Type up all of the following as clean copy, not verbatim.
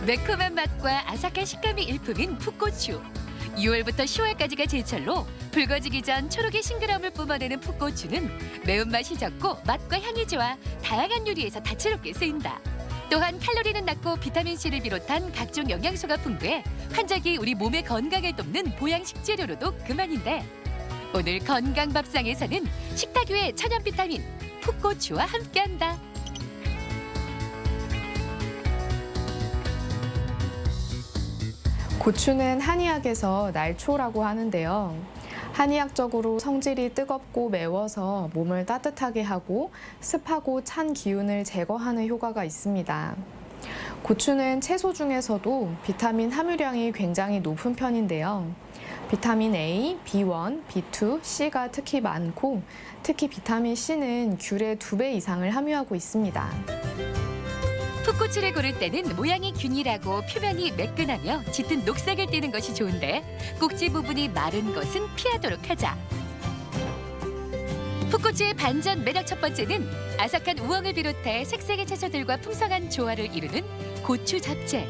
매콤한 맛과 아삭한 식감이 일품인 풋고추. 6월부터 10월까지가 제철로 붉어지기 전 초록의 싱그러움을 뿜어내는 풋고추는 매운맛이 적고 맛과 향이 좋아 다양한 요리에서 다채롭게 쓰인다. 또한 칼로리는 낮고 비타민C를 비롯한 각종 영양소가 풍부해 환절기 우리 몸의 건강을 돕는 보양식 재료로도 그만인데 오늘 건강밥상에서는 식탁 위의 천연 비타민 풋고추와 함께한다. 고추는 한의학에서 날초라고 하는데요. 한의학적으로 성질이 뜨겁고 매워서 몸을 따뜻하게 하고 습하고 찬 기운을 제거하는 효과가 있습니다. 고추는 채소 중에서도 비타민 함유량이 굉장히 높은 편인데요. 비타민 A, B1, B2, C가 특히 많고 특히 비타민 C는 귤의 2배 이상을 함유하고 있습니다. 풋고추를 고를 때는 모양이 균일하고 표면이 매끈하며 짙은 녹색을 띠는 것이 좋은데 꼭지 부분이 마른 것은 피하도록 하자. 풋고추의 반전 매력 첫 번째는 아삭한 우엉을 비롯해 색색의 채소들과 풍성한 조화를 이루는 고추 잡채.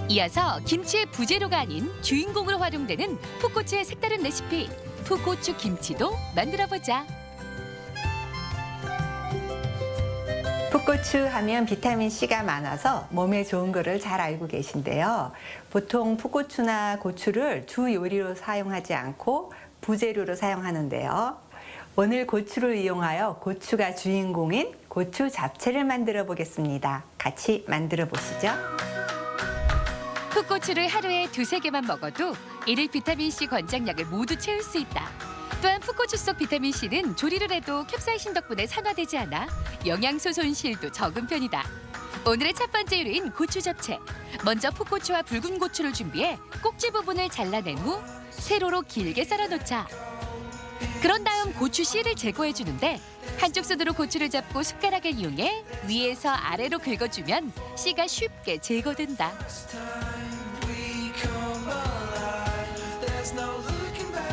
이어서 김치의 부재료가 아닌 주인공으로 활용되는 풋고추의 색다른 레시피 풋고추 김치도 만들어보자. 풋고추 하면 비타민C가 많아서 몸에 좋은 거를 잘 알고 계신데요. 보통 풋고추나 고추를 주 요리로 사용하지 않고 부재료로 사용하는데요. 오늘 고추를 이용하여 고추가 주인공인 고추 잡채를 만들어 보겠습니다. 같이 만들어 보시죠. 풋고추를 하루에 2~3개만 먹어도 일일 비타민C 권장량을 모두 채울 수 있다. 또한 풋고추 속 비타민C는 조리를 해도 캡사이신 덕분에 산화되지 않아 영양소 손실도 적은 편이다. 오늘의 첫 번째 요리인 고추 잡채. 먼저 풋고추와 붉은 고추를 준비해 꼭지 부분을 잘라낸 후 세로로 길게 썰어놓자. 그런 다음 고추 씨를 제거해 주는데 한쪽 손으로 고추를 잡고 숟가락을 이용해 위에서 아래로 긁어주면 씨가 쉽게 제거된다.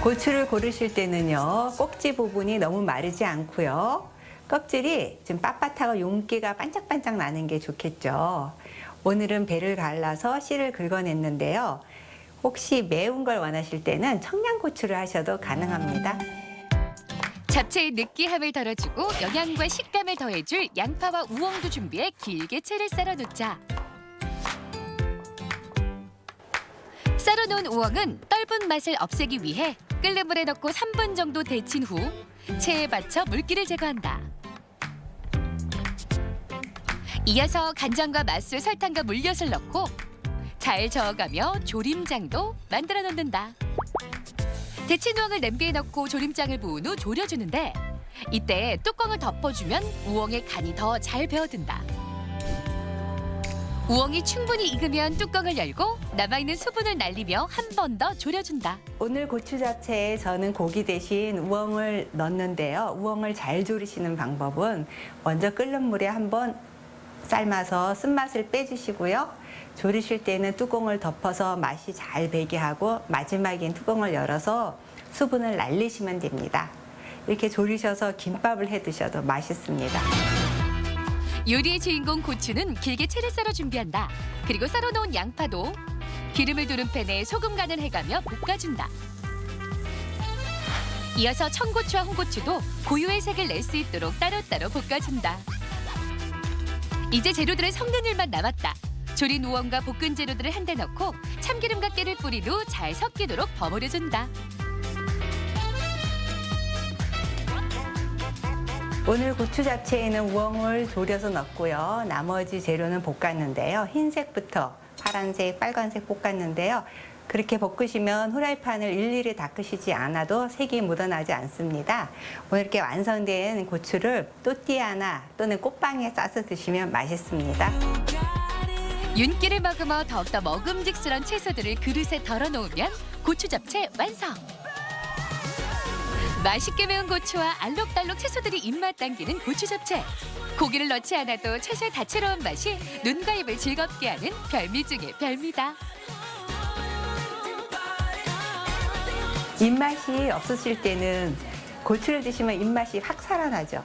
고추를 고르실 때는요, 꼭지 부분이 너무 마르지 않고요. 껍질이 좀 빳빳하고 윤기가 반짝반짝 나는 게 좋겠죠. 오늘은 배를 갈라서 씨를 긁어냈는데요. 혹시 매운 걸 원하실 때는 청양고추를 하셔도 가능합니다. 잡채의 느끼함을 덜어주고 영양과 식감을 더해줄 양파와 우엉도 준비해 길게 채를 썰어놓자. 썰어놓은 우엉은 떫은 맛을 없애기 위해 끓는 물에 넣고 3분 정도 데친 후 채에 받쳐 물기를 제거한다. 이어서 간장과 맛술, 설탕과 물엿을 넣고 잘 저어가며 조림장도 만들어 놓는다. 데친 우엉을 냄비에 넣고 조림장을 부은 후 졸여주는데 이때 뚜껑을 덮어주면 우엉의 간이 더 잘 배어든다. 우엉이 충분히 익으면 뚜껑을 열고 남아있는 수분을 날리며 한 번 더 졸여준다. 오늘 고추 잡채에 저는 고기 대신 우엉을 넣는데요. 우엉을 잘 졸이시는 방법은 먼저 끓는 물에 한번 삶아서 쓴맛을 빼주시고요. 졸이실 때는 뚜껑을 덮어서 맛이 잘 배게 하고 마지막엔 뚜껑을 열어서 수분을 날리시면 됩니다. 이렇게 졸이셔서 김밥을 해 드셔도 맛있습니다. 요리의 주인공 고추는 길게 채를 썰어 준비한다. 그리고 썰어놓은 양파도 기름을 두른 팬에 소금 간을 해가며 볶아준다. 이어서 청고추와 홍고추도 고유의 색을 낼 수 있도록 따로따로 볶아준다. 이제 재료들을 섞는 일만 남았다. 졸인 우엉과 볶은 재료들을 한데 넣고 참기름과 깨를 뿌린 후 잘 섞이도록 버무려준다. 오늘 고추 잡채에는 우엉을 졸여서 넣고요. 나머지 재료는 볶았는데요. 흰색부터 파란색, 빨간색 볶았는데요. 그렇게 볶으시면 후라이팬을 일일이 닦으시지 않아도 색이 묻어나지 않습니다. 오늘 이렇게 완성된 고추를 또띠아나 또는 꽃빵에 싸서 드시면 맛있습니다. 윤기를 머금어 더욱더 먹음직스러운 채소들을 그릇에 덜어놓으면 고추 잡채 완성! 맛있게 매운 고추와 알록달록 채소들이 입맛 당기는 고추 잡채. 고기를 넣지 않아도 채소의 다채로운 맛이 눈과 입을 즐겁게 하는 별미 중의 별미다. 입맛이 없으실 때는 고추를 드시면 입맛이 확 살아나죠.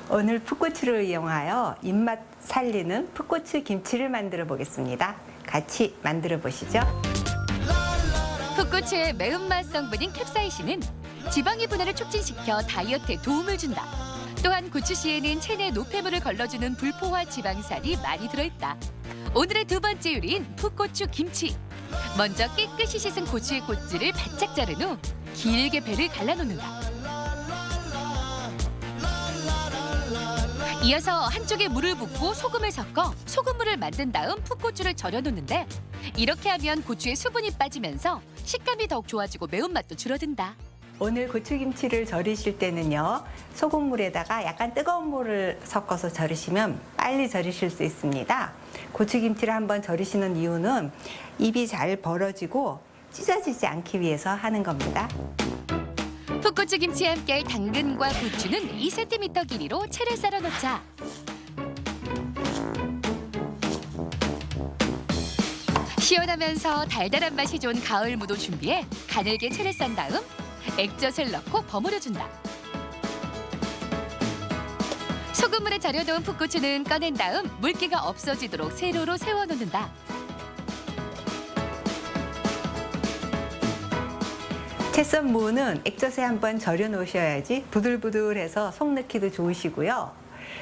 오늘 풋고추를 이용하여 입맛 살리는 풋고추 김치를 만들어 보겠습니다. 같이 만들어 보시죠. 풋고추의 매운맛 성분인 캡사이신은 지방의 분해를 촉진시켜 다이어트에 도움을 준다. 또한 고추씨에는 체내 노폐물을 걸러주는 불포화 지방산이 많이 들어있다. 오늘의 두 번째 요리인 풋고추 김치. 먼저 깨끗이 씻은 고추의 껍질을 바짝 자른 후 길게 배를 갈라놓는다. 이어서 한쪽에 물을 붓고 소금을 섞어 소금물을 만든 다음 풋고추를 절여놓는데 이렇게 하면 고추의 수분이 빠지면서 식감이 더욱 좋아지고 매운맛도 줄어든다. 오늘 고추김치를 절이실 때는요, 소금물에다가 약간 뜨거운 물을 섞어서 절이시면 빨리 절이실 수 있습니다. 고추김치를 한번 절이시는 이유는 입이 잘 벌어지고 찢어지지 않기 위해서 하는 겁니다. 풋고추 김치에 함께 할 당근과 고추는 2cm 길이로 채를 썰어 놓자. 시원하면서 달달한 맛이 좋은 가을 무도 준비해 가늘게 채를 썬 다음 액젓을 넣고 버무려준다. 소금물에 절여놓은 풋고추는 꺼낸 다음 물기가 없어지도록 세로로 세워놓는다. 채 썬 무는 액젓에 한번 절여 놓으셔야지 부들부들해서 속 넣기도 좋으시고요.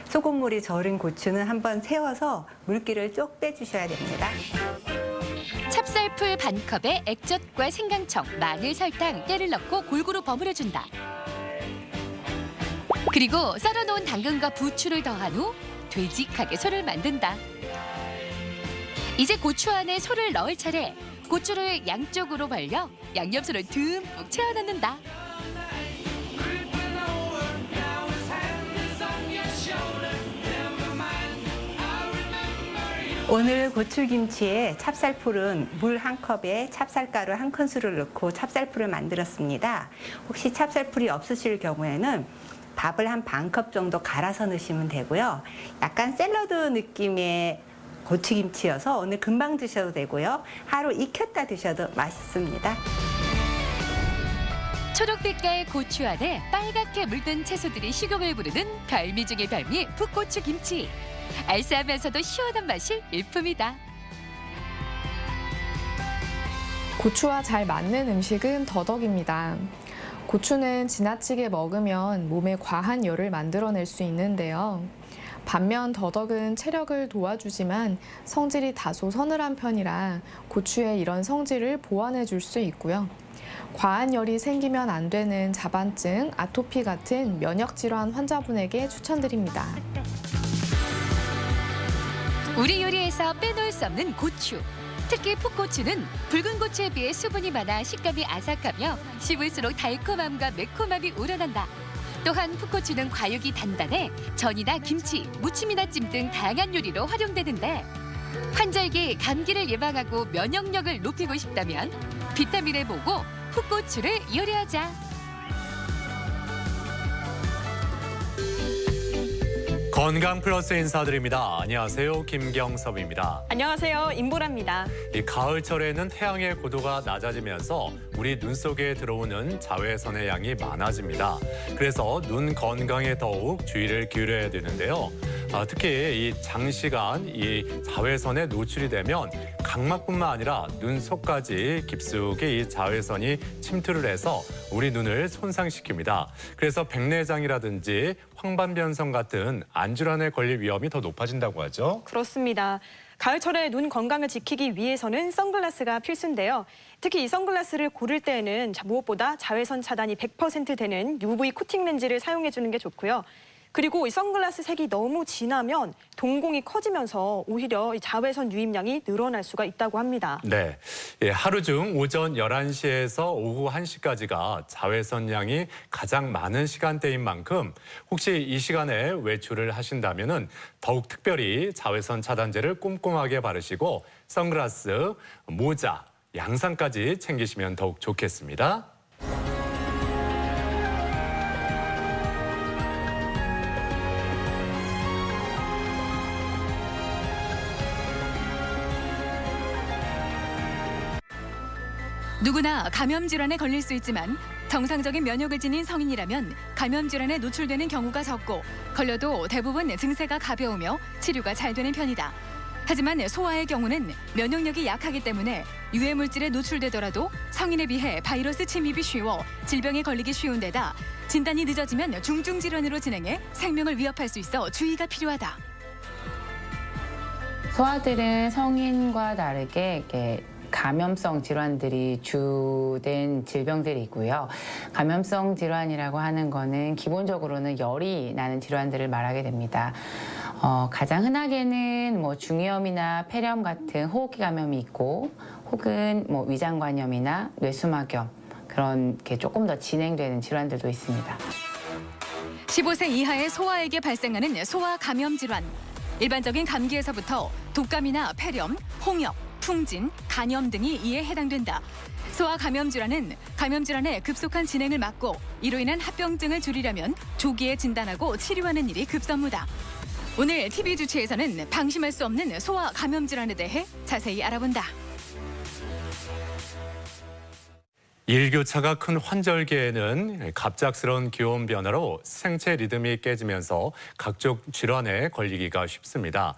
소금물이 절인 고추는 한번 세워서 물기를 쭉 빼주셔야 됩니다. 찹쌀풀 반컵에 액젓과 생강청, 마늘, 설탕, 깨를 넣고 골고루 버무려준다. 그리고 썰어놓은 당근과 부추를 더한 후 되직하게 소를 만든다. 이제 고추 안에 소를 넣을 차례. 고추를 양쪽으로 벌려 양념소를 듬뿍 채워 넣는다. 오늘 고추김치에 찹쌀풀은 물 한 컵에 찹쌀가루 한 큰술을 넣고 찹쌀풀을 만들었습니다. 혹시 찹쌀풀이 없으실 경우에는 밥을 한 반 컵 정도 갈아서 넣으시면 되고요. 약간 샐러드 느낌의 고추김치여서 오늘 금방 드셔도 되고요. 하루 익혔다 드셔도 맛있습니다. 초록빛깔 고추 안에 빨갛게 물든 채소들이 식욕을 부르는 별미 중의 별미 풋고추 김치. 알싸하면서도 시원한 맛이 일품이다. 고추와 잘 맞는 음식은 더덕입니다. 고추는 지나치게 먹으면 몸에 과한 열을 만들어낼 수 있는데요. 반면 더덕은 체력을 도와주지만 성질이 다소 서늘한 편이라 고추의 이런 성질을 보완해 줄 수 있고요. 과한 열이 생기면 안 되는 자반증, 아토피 같은 면역 질환 환자분에게 추천드립니다. 우리 요리에서 빼놓을 수 없는 고추. 특히 풋고추는 붉은 고추에 비해 수분이 많아 식감이 아삭하며 씹을수록 달콤함과 매콤함이 우러난다. 또한 풋고추는 과육이 단단해 전이나 김치, 무침이나 찜 등 다양한 요리로 활용되는데 환절기 감기를 예방하고 면역력을 높이고 싶다면 비타민을 보고 풋고추를 요리하자. 건강 플러스 인사드립니다. 안녕하세요. 김경섭입니다. 안녕하세요. 임보라입니다. 이 가을철에는 태양의 고도가 낮아지면서 우리 눈 속에 들어오는 자외선의 양이 많아집니다. 그래서 눈 건강에 더욱 주의를 기울여야 되는데요. 특히 이 장시간 이 자외선에 노출이 되면 각막뿐만 아니라 눈 속까지 깊숙이 이 자외선이 침투를 해서 우리 눈을 손상시킵니다. 그래서 백내장이라든지 황반변성 같은 안질환에 걸릴 위험이 더 높아진다고 하죠. 그렇습니다. 가을철에 눈 건강을 지키기 위해서는 선글라스가 필수인데요. 특히 이 선글라스를 고를 때에는 무엇보다 자외선 차단이 100% 되는 UV 코팅 렌즈를 사용해 주는 게 좋고요. 그리고 이 선글라스 색이 너무 진하면 동공이 커지면서 오히려 이 자외선 유입량이 늘어날 수가 있다고 합니다. 네, 하루 중 오전 11시에서 오후 1시까지가 자외선량이 가장 많은 시간대인 만큼 혹시 이 시간에 외출을 하신다면은 더욱 특별히 자외선 차단제를 꼼꼼하게 바르시고 선글라스, 모자, 양산까지 챙기시면 더욱 좋겠습니다. 누구나 감염 질환에 걸릴 수 있지만 정상적인 면역을 지닌 성인이라면 감염 질환에 노출되는 경우가 적고 걸려도 대부분 증세가 가벼우며 치료가 잘 되는 편이다. 하지만 소아의 경우는 면역력이 약하기 때문에 유해 물질에 노출되더라도 성인에 비해 바이러스 침입이 쉬워 질병에 걸리기 쉬운 데다 진단이 늦어지면 중증 질환으로 진행해 생명을 위협할 수 있어 주의가 필요하다. 소아들은 성인과 다르게 이렇게 감염성 질환들이 주된 질병들이 있고요. 감염성 질환이라고 하는 거는 기본적으로는 열이 나는 질환들을 말하게 됩니다. 가장 흔하게는 뭐 중이염이나 폐렴 같은 호흡기 감염이 있고, 혹은 뭐 위장관염이나 뇌수막염, 그런 게 조금 더 진행되는 질환들도 있습니다. 15세 이하의 소아에게 발생하는 소아 감염 질환. 일반적인 감기에서부터 독감이나 폐렴, 홍역, 풍진, 간염 등이 이에 해당된다. 소아 감염 질환은 감염 질환의 급속한 진행을 막고 이로 인한 합병증을 줄이려면 조기에 진단하고 치료하는 일이 급선무다. 오늘 TV 주치에서는 방심할 수 없는 소아 감염 질환에 대해 자세히 알아본다. 일교차가 큰 환절기에는 갑작스러운 기온 변화로 생체 리듬이 깨지면서 각종 질환에 걸리기가 쉽습니다.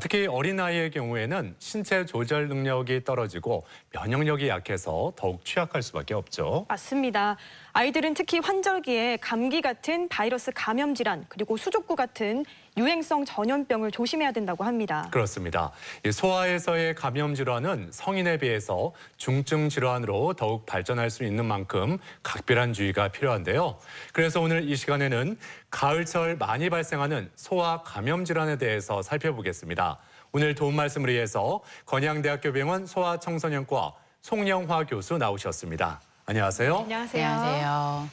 특히 어린아이의 경우에는 신체 조절 능력이 떨어지고 면역력이 약해서 더욱 취약할 수밖에 없죠. 맞습니다. 아이들은 특히 환절기에 감기 같은 바이러스 감염 질환, 그리고 수족구 같은 유행성 전염병을 조심해야 된다고 합니다. 그렇습니다. 이 소아에서의 감염 질환은 성인에 비해서 중증 질환으로 더욱 발전할 수 있는 만큼 각별한 주의가 필요한데요. 그래서 오늘 이 시간에는 가을철 많이 발생하는 소아 감염 질환에 대해서 살펴보겠습니다. 오늘 도움 말씀을 위해서 건양대학교 병원 소아청소년과 송영화 교수 나오셨습니다. 안녕하세요. 안녕하세요. 안녕하세요.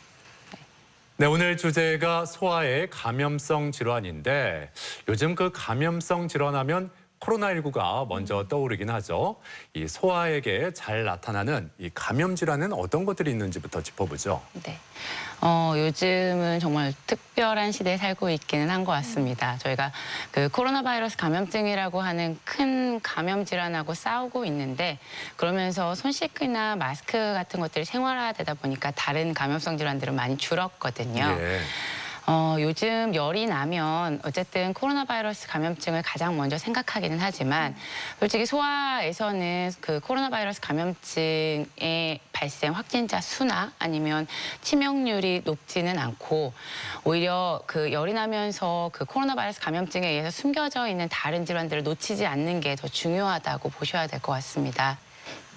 네, 오늘 주제가 소아의 감염성 질환인데 요즘 그 감염성 질환하면 코로나19가 먼저 떠오르긴 하죠. 이 소아에게 잘 나타나는 이 감염 질환은 어떤 것들이 있는지부터 짚어보죠. 네. 요즘은 정말 특별한 시대에 살고 있기는 한 것 같습니다. 저희가 그 코로나 바이러스 감염증이라고 하는 큰 감염 질환하고 싸우고 있는데, 그러면서 손 씻기나 마스크 같은 것들이 생활화되다 보니까 다른 감염성 질환들은 많이 줄었거든요. 예. 요즘 열이 나면 어쨌든 코로나 바이러스 감염증을 가장 먼저 생각하기는 하지만, 솔직히 소아에서는 그 코로나 바이러스 감염증의 발생 확진자 수나 아니면 치명률이 높지는 않고, 오히려 그 열이 나면서 그 코로나 바이러스 감염증에 의해서 숨겨져 있는 다른 질환들을 놓치지 않는 게 더 중요하다고 보셔야 될 것 같습니다.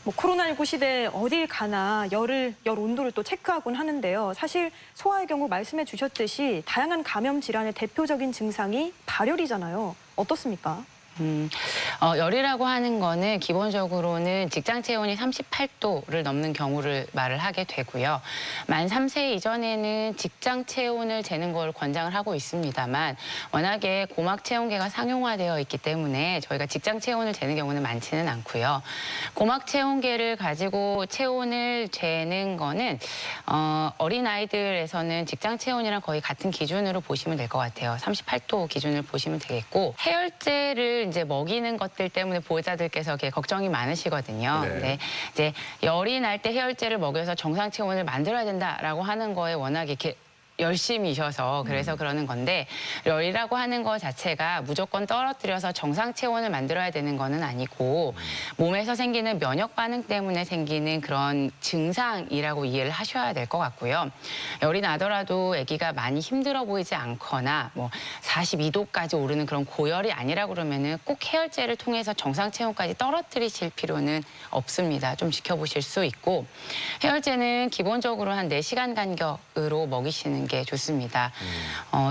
코로나19 시대에 어딜 가나 열 온도를 또 체크하곤 하는데요. 사실 소아의 경우 말씀해 주셨듯이 다양한 감염 질환의 대표적인 증상이 발열이잖아요. 어떻습니까? 열이라고 하는 거는 기본적으로는 직장 체온이 38도를 넘는 경우를 말을 하게 되고요. 만 3세 이전에는 직장 체온을 재는 걸 권장을 하고 있습니다만, 워낙에 고막 체온계가 상용화되어 있기 때문에 저희가 직장 체온을 재는 경우는 많지는 않고요. 고막 체온계를 가지고 체온을 재는 거는 어린아이들에서는 직장 체온이랑 거의 같은 기준으로 보시면 될 것 같아요. 38도 기준을 보시면 되겠고, 해열제를 이제 먹이는 것들 때문에 보호자들께서 걱정이 많으시거든요. 네. 근데 이제 열이 날 때 해열제를 먹여서 정상 체온을 만들어야 된다라고 하는 거에 워낙 이렇게 열심이셔서 그래서 그러는 건데, 열이라고 하는 것 자체가 무조건 떨어뜨려서 정상 체온을 만들어야 되는 거는 아니고, 몸에서 생기는 면역 반응 때문에 생기는 그런 증상이라고 이해를 하셔야 될 것 같고요. 열이 나더라도 아기가 많이 힘들어 보이지 않거나 뭐 42도까지 오르는 그런 고열이 아니라 그러면은 꼭 해열제를 통해서 정상 체온까지 떨어뜨리실 필요는 없습니다. 좀 지켜보실 수 있고, 해열제는 기본적으로 한 4시간 간격으로 먹이시는 게 좋습니다.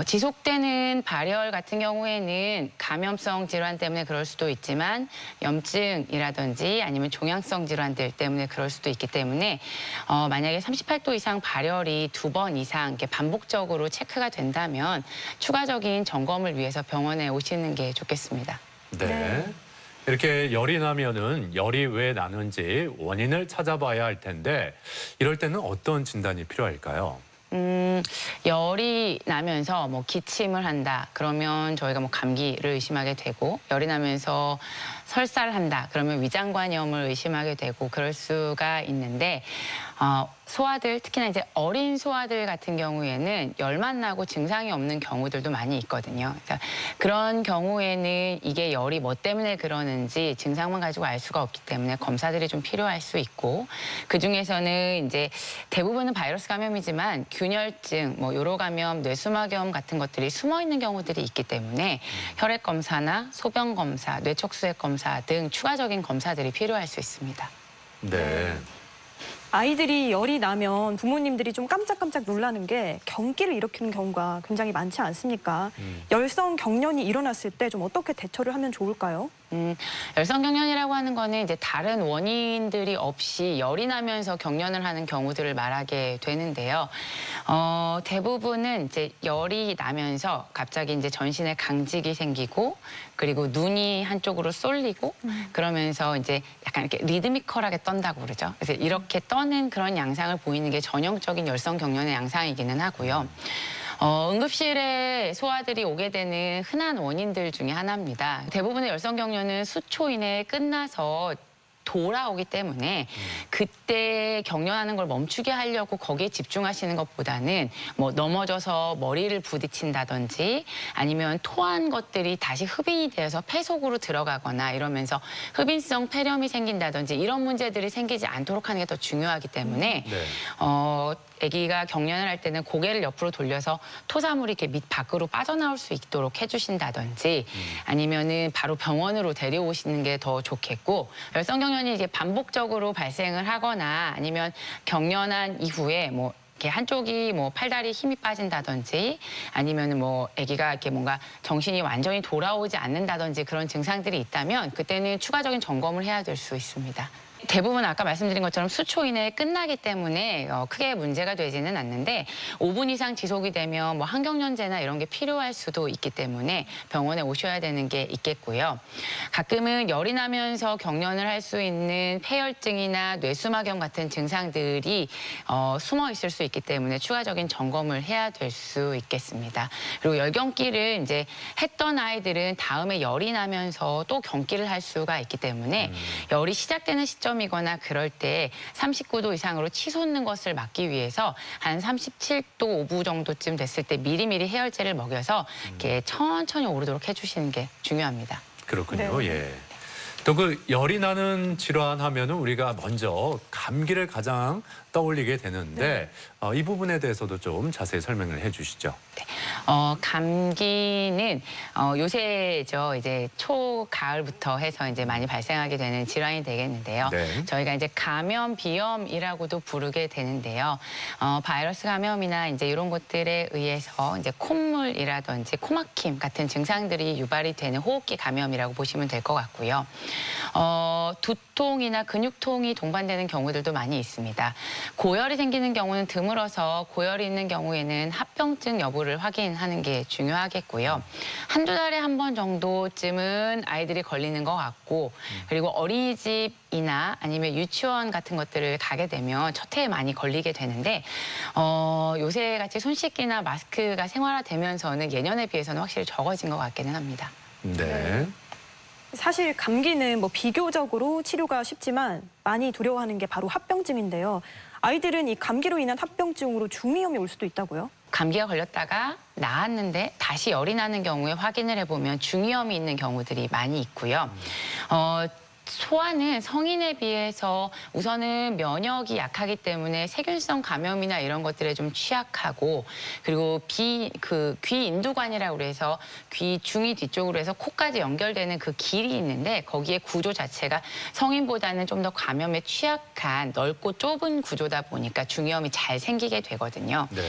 지속되는 발열 같은 경우에는 감염성 질환 때문에 그럴 수도 있지만, 염증이라든지 아니면 종양성 질환들 때문에 그럴 수도 있기 때문에 만약에 38도 이상 발열이 2번 이상 이렇게 반복적으로 체크가 된다면 추가적인 점검을 위해서 병원에 오시는 게 좋겠습니다. 네. 네. 이렇게 열이 나면은 열이 왜 나는지 원인을 찾아봐야 할 텐데 이럴 때는 어떤 진단이 필요할까요? 열이 나면서 뭐 기침을 한다 그러면 저희가 뭐 감기를 의심하게 되고, 열이 나면서 설사를 한다. 그러면 위장관염을 의심하게 되고 그럴 수가 있는데 소아들 특히나 이제 어린 소아들 같은 경우에는 열만 나고 증상이 없는 경우들도 많이 있거든요. 그러니까 그런 경우에는 이게 열이 뭐 때문에 그러는지 증상만 가지고 알 수가 없기 때문에 검사들이 좀 필요할 수 있고 그 중에서는 이제 대부분은 바이러스 감염이지만 균열증, 뭐 요로 감염, 뇌수막염 같은 것들이 숨어 있는 경우들이 있기 때문에 혈액 검사나 소변 검사, 뇌척수액 검사 등 추가적인 검사들이 필요할 수 있습니다. 네. 아이들이 열이 나면 부모님들이 좀 깜짝깜짝 놀라는 게 경기를 일으키는 경우가 굉장히 많지 않습니까? 열성 경련이 일어났을 때 좀 어떻게 대처를 하면 좋을까요? 열성 경련이라고 하는 거는 이제 다른 원인들이 없이 열이 나면서 경련을 하는 경우들을 말하게 되는데요. 대부분은 이제 열이 나면서 갑자기 이제 전신에 강직이 생기고 그리고 눈이 한쪽으로 쏠리고 그러면서 이제 약간 이렇게 리드미컬하게 떤다고 그러죠. 그래서 이렇게 떠는 그런 양상을 보이는 게 전형적인 열성 경련의 양상이기는 하고요. 응급실에 소아들이 오게 되는 흔한 원인들 중에 하나입니다. 대부분의 열성 경련은 수초 이내에 끝나서 돌아오기 때문에 그때 경련하는 걸 멈추게 하려고 거기에 집중하시는 것보다는 뭐 넘어져서 머리를 부딪힌다든지 아니면 토한 것들이 다시 흡인이 되어서 폐 속으로 들어가거나 이러면서 흡인성 폐렴이 생긴다든지 이런 문제들이 생기지 않도록 하는 게 더 중요하기 때문에 네. 아기가 경련을 할 때는 고개를 옆으로 돌려서 토사물이 이렇게 밑 밖으로 빠져나올 수 있도록 해주신다든지 아니면은 바로 병원으로 데려오시는 게 더 좋겠고 열성 경련이 이제 반복적으로 발생을 하거나 아니면 경련한 이후에 뭐 이렇게 한쪽이 뭐 팔다리 힘이 빠진다든지 아니면은 뭐 아기가 이렇게 뭔가 정신이 완전히 돌아오지 않는다든지 그런 증상들이 있다면 그때는 추가적인 점검을 해야 될 수 있습니다. 대부분 아까 말씀드린 것처럼 수초 이내에 끝나기 때문에 크게 문제가 되지는 않는데 5분 이상 지속이 되면 뭐 항경련제나 이런 게 필요할 수도 있기 때문에 병원에 오셔야 되는 게 있겠고요. 가끔은 열이 나면서 경련을 할 수 있는 폐혈증이나 뇌수막염 같은 증상들이 숨어 있을 수 있기 때문에 추가적인 점검을 해야 될 수 있겠습니다. 그리고 열경기를 이제 했던 아이들은 다음에 열이 나면서 또 경기를 할 수가 있기 때문에 열이 시작되는 시점이거나 그럴 때 39도 이상으로 치솟는 것을 막기 위해서 한 37도 5분 정도쯤 됐을 때 미리미리 해열제를 먹여서 이렇게 천천히 오르도록 해주시는 게 중요합니다. 그렇군요. 네. 예. 또 그 열이 나는 질환 하면은 우리가 먼저 감기를 가장 떠올리게 되는데 이 부분에 대해서도 좀 자세히 설명을 해주시죠. 감기는 요새죠 이제 초가을부터 해서 이제 많이 발생하게 되는 질환이 되겠는데요. 네. 저희가 이제 감염 비염이라고도 부르게 되는데요. 바이러스 감염이나 이제 이런 것들에 의해서 이제 콧물이라든지 코막힘 같은 증상들이 유발이 되는 호흡기 감염이라고 보시면 될 것 같고요. 두통이나 근육통이 동반되는 경우들도 많이 있습니다. 고열이 생기는 경우는 드물어서 고열이 있는 경우에는 합병증 여부를 확인하는 게 중요하겠고요. 한두 달에 한 번 정도쯤은 아이들이 걸리는 것 같고 그리고 어린이집이나 아니면 유치원 같은 것들을 가게 되면 첫 해에 많이 걸리게 되는데 요새 같이 손 씻기나 마스크가 생활화되면서는 예년에 비해서는 확실히 적어진 것 같기는 합니다. 네. 사실 감기는 뭐 비교적으로 치료가 쉽지만 많이 두려워하는 게 바로 합병증인데요. 아이들은 이 감기로 인한 합병증으로 중이염이 올 수도 있다고요? 감기가 걸렸다가 나았는데 다시 열이 나는 경우에 확인을 해보면 중이염이 있는 경우들이 많이 있고요. 소아는 성인에 비해서 우선은 면역이 약하기 때문에 세균성 감염이나 이런 것들에 좀 취약하고 그리고 귀 인두관이라고 그래서 귀 중이 뒤쪽으로 해서 코까지 연결되는 그 길이 있는데 거기에 구조 자체가 성인보다는 좀 더 감염에 취약한 넓고 좁은 구조다 보니까 중이염이 잘 생기게 되거든요. 네.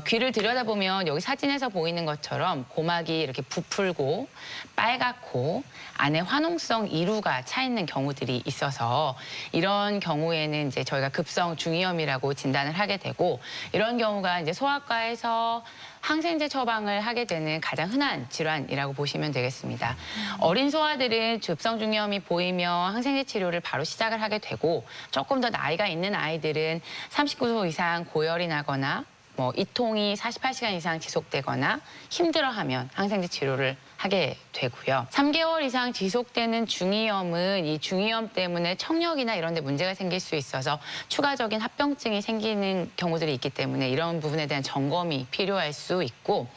귀를 들여다보면 여기 사진에서 보이는 것처럼 고막이 이렇게 부풀고 빨갛고 안에 화농성 이루가 차 있는 경우들이 있어서 이런 경우에는 이제 저희가 급성 중이염이라고 진단을 하게 되고 이런 경우가 이제 소아과에서 항생제 처방을 하게 되는 가장 흔한 질환이라고 보시면 되겠습니다. 어린 소아들은 급성 중이염이 보이면 항생제 치료를 바로 시작을 하게 되고 조금 더 나이가 있는 아이들은 39도 이상 고열이 나거나 뭐 이통이 48시간 이상 지속되거나 힘들어하면 항생제 치료를 하게 되고요. 3개월 이상 지속되는 중이염은 이 중이염 때문에 청력이나 이런 데 문제가 생길 수 있어서 추가적인 합병증이 생기는 경우들이 있기 때문에 이런 부분에 대한 점검이 필요할 수 있고,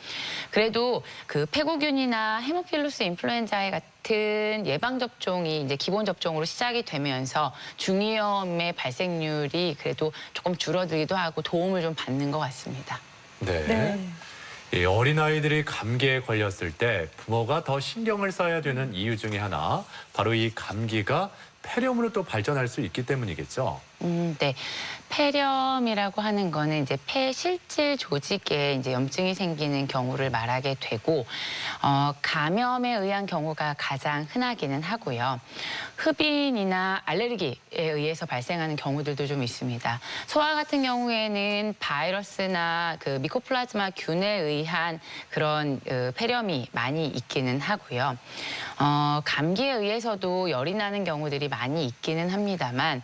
그래도 그 폐구균이나 헤모필루스 인플루엔자에 같은 예방 접종이 이제 기본 접종으로 시작이 되면서 중이염의 발생률이 그래도 조금 줄어들기도 하고 도움을 좀 받는 것 같습니다. 네. 이 어린아이들이 감기에 걸렸을 때 부모가 더 신경을 써야 되는 이유 중에 하나, 바로 이 감기가 폐렴으로 또 발전할 수 있기 때문이겠죠. 네. 폐렴이라고 하는 거는 이제 폐 실질 조직에 이제 염증이 생기는 경우를 말하게 되고, 감염에 의한 경우가 가장 흔하기는 하고요. 흡인이나 알레르기에 의해서 발생하는 경우들도 좀 있습니다. 소아 같은 경우에는 바이러스나 그 미코플라즈마 균에 의한 그런 폐렴이 많이 있기는 하고요. 감기에 의해서도 열이 나는 경우들이 많이 있기는 합니다만,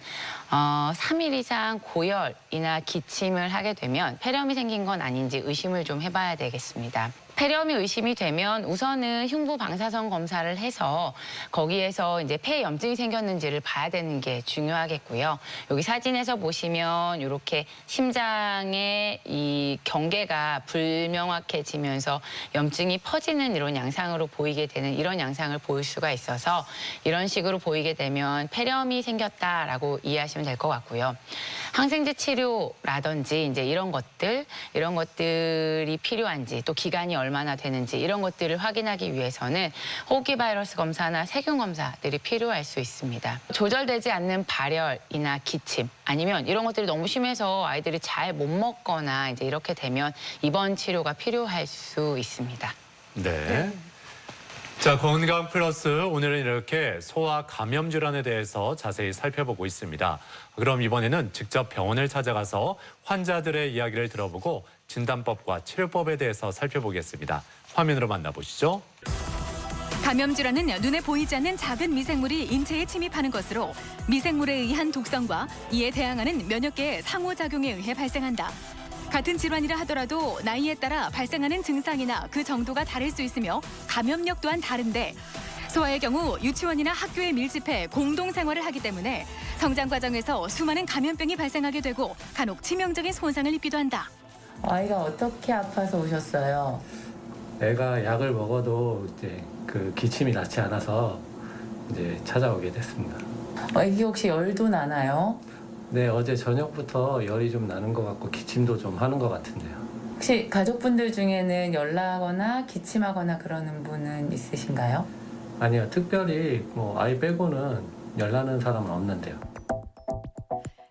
3일 이상 고열이나 기침을 하게 되면 폐렴이 생긴 건 아닌지 의심을 좀 해봐야 되겠습니다. 폐렴이 의심이 되면 우선은 흉부 방사선 검사를 해서 거기에서 이제 폐에 염증이 생겼는지를 봐야 되는 게 중요하겠고요. 여기 사진에서 보시면 이렇게 심장의 이 경계가 불명확해지면서 염증이 퍼지는 이런 양상으로 보이게 되는 이런 양상을 보일 수가 있어서 이런 식으로 보이게 되면 폐렴이 생겼다라고 이해하시면 될 것 같고요. 항생제 치료라든지 이제 이런 것들이 필요한지 또 기간이 얼마나 되는지 이런 것들을 확인하기 위해서는 호흡기 바이러스 검사나 세균 검사들이 필요할 수 있습니다. 조절되지 않는 발열이나 기침 아니면 이런 것들이 너무 심해서 아이들이 잘 못 먹거나 이제 이렇게 되면 입원 치료가 필요할 수 있습니다. 네. 자, 건강 플러스 오늘은 이렇게 소아 감염 질환에 대해서 자세히 살펴보고 있습니다. 그럼 이번에는 직접 병원을 찾아가서 환자들의 이야기를 들어보고 진단법과 치료법에 대해서 살펴보겠습니다. 화면으로 만나보시죠. 감염 질환은 눈에 보이지 않는 작은 미생물이 인체에 침입하는 것으로 미생물에 의한 독성과 이에 대항하는 면역계의 상호작용에 의해 발생한다. 같은 질환이라 하더라도 나이에 따라 발생하는 증상이나 그 정도가 다를 수 있으며 감염력 또한 다른데, 소아의 경우 유치원이나 학교에 밀집해 공동 생활을 하기 때문에 성장 과정에서 수많은 감염병이 발생하게 되고 간혹 치명적인 손상을 입기도 한다. 아이가 어떻게 아파서 오셨어요? 애가 약을 먹어도 이제 그 기침이 낫지 않아서 이제 찾아오게 됐습니다. 아기 혹시 열도 나나요? 네, 어제 저녁부터 열이 좀 나는 것 같고 기침도 좀 하는 것 같은데요. 혹시 가족분들 중에는 열 나거나 기침하거나 그러는 분은 있으신가요? 아니요, 특별히 뭐 아이 빼고는 열 나는 사람은 없는데요.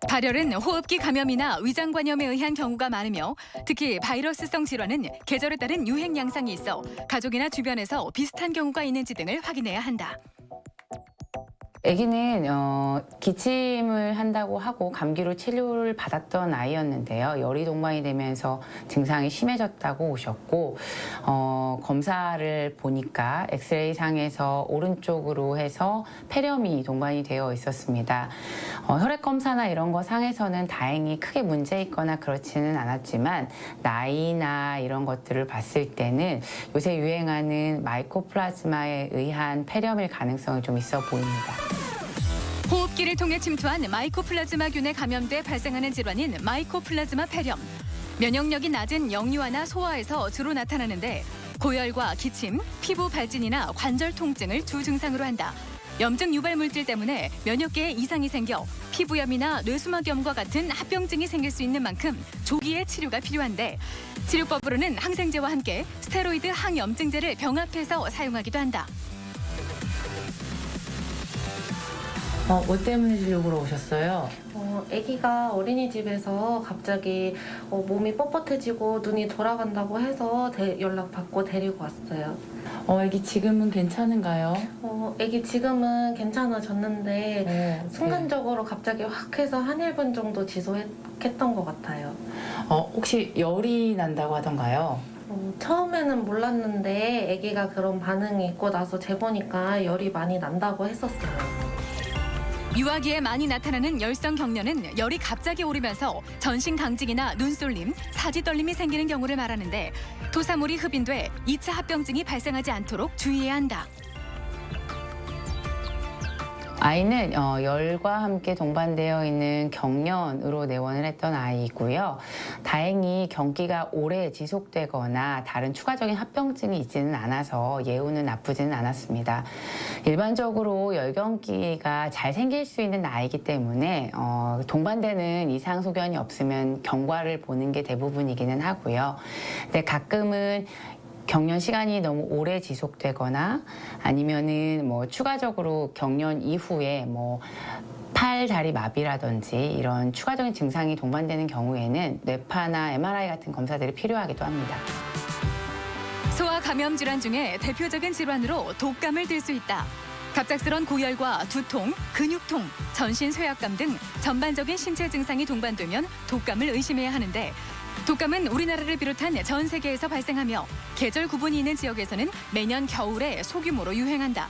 발열은 호흡기 감염이나 위장관염에 의한 경우가 많으며 특히 바이러스성 질환은 계절에 따른 유행 양상이 있어 가족이나 주변에서 비슷한 경우가 있는지 등을 확인해야 한다. 아기는 기침을 한다고 하고 감기로 치료를 받았던 아이였는데요. 열이 동반이 되면서 증상이 심해졌다고 오셨고 검사를 보니까 엑스레이 상에서 오른쪽으로 해서 폐렴이 동반이 되어 있었습니다. 혈액 검사나 이런 거 상에서는 다행히 크게 문제 있거나 그렇지는 않았지만 나이나 이런 것들을 봤을 때는 요새 유행하는 마이코플라즈마에 의한 폐렴일 가능성이 좀 있어 보입니다. 호흡기를 통해 침투한 마이코플라즈마균에 감염돼 발생하는 질환인 마이코플라즈마 폐렴. 면역력이 낮은 영유아나 소아에서 주로 나타나는데 고열과 기침, 피부 발진이나 관절 통증을 주 증상으로 한다. 염증 유발 물질 때문에 면역계에 이상이 생겨 피부염이나 뇌수막염과 같은 합병증이 생길 수 있는 만큼 조기에 치료가 필요한데, 치료법으로는 항생제와 함께 스테로이드 항염증제를 병합해서 사용하기도 한다. 뭐 때문에 진료 보러 오셨어요? 아기가 어린이집에서 갑자기 몸이 뻣뻣해지고 눈이 돌아간다고 해서 연락받고 데리고 왔어요. 아기 지금은 괜찮은가요? 아기 지금은 괜찮아졌는데 네. 순간적으로 갑자기 확 해서 한 1분 정도 지속했던 것 같아요. 혹시 열이 난다고 하던가요? 처음에는 몰랐는데 아기가 그런 반응이 있고 나서 재보니까 열이 많이 난다고 했었어요. 유아기에 많이 나타나는 열성 경련은 열이 갑자기 오르면서 전신 강직이나 눈쏠림, 사지 떨림이 생기는 경우를 말하는데 토사물이 흡인돼 2차 합병증이 발생하지 않도록 주의해야 한다. 아이는 열과 함께 동반되어 있는 경련으로 내원을 했던 아이이고요. 다행히 경기가 오래 지속되거나 다른 추가적인 합병증이 있지는 않아서 예후는 나쁘지는 않았습니다. 일반적으로 열경기가 잘 생길 수 있는 아이이기 때문에 동반되는 이상 소견이 없으면 경과를 보는 게 대부분이기는 하고요. 근데 가끔은 경련 시간이 너무 오래 지속되거나 아니면은 뭐 추가적으로 경련 이후에 뭐 팔, 다리 마비라든지 이런 추가적인 증상이 동반되는 경우에는 뇌파나 MRI 같은 검사들이 필요하기도 합니다. 소아 감염 질환 중에 대표적인 질환으로 독감을 들 수 있다. 갑작스런 고열과 두통, 근육통, 전신 쇠약감 등 전반적인 신체 증상이 동반되면 독감을 의심해야 하는데 독감은 우리나라를 비롯한 전 세계에서 발생하며 계절 구분이 있는 지역에서는 매년 겨울에 소규모로 유행한다.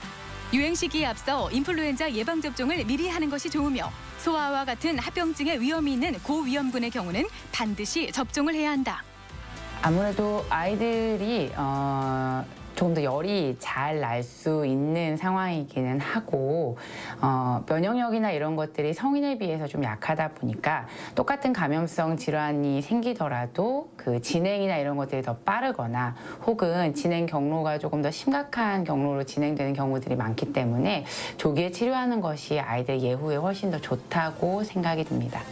유행 시기에 앞서 인플루엔자 예방접종을 미리 하는 것이 좋으며 소아와 같은 합병증의 위험이 있는 고위험군의 경우는 반드시 접종을 해야 한다. 아무래도 아이들이 조금 더 열이 잘 날 수 있는 상황이기는 하고 면역력이나 이런 것들이 성인에 비해서 좀 약하다 보니까 똑같은 감염성 질환이 생기더라도 그 진행이나 이런 것들이 더 빠르거나 혹은 진행 경로가 조금 더 심각한 경로로 진행되는 경우들이 많기 때문에 조기에 치료하는 것이 아이들 예후에 훨씬 더 좋다고 생각이 듭니다.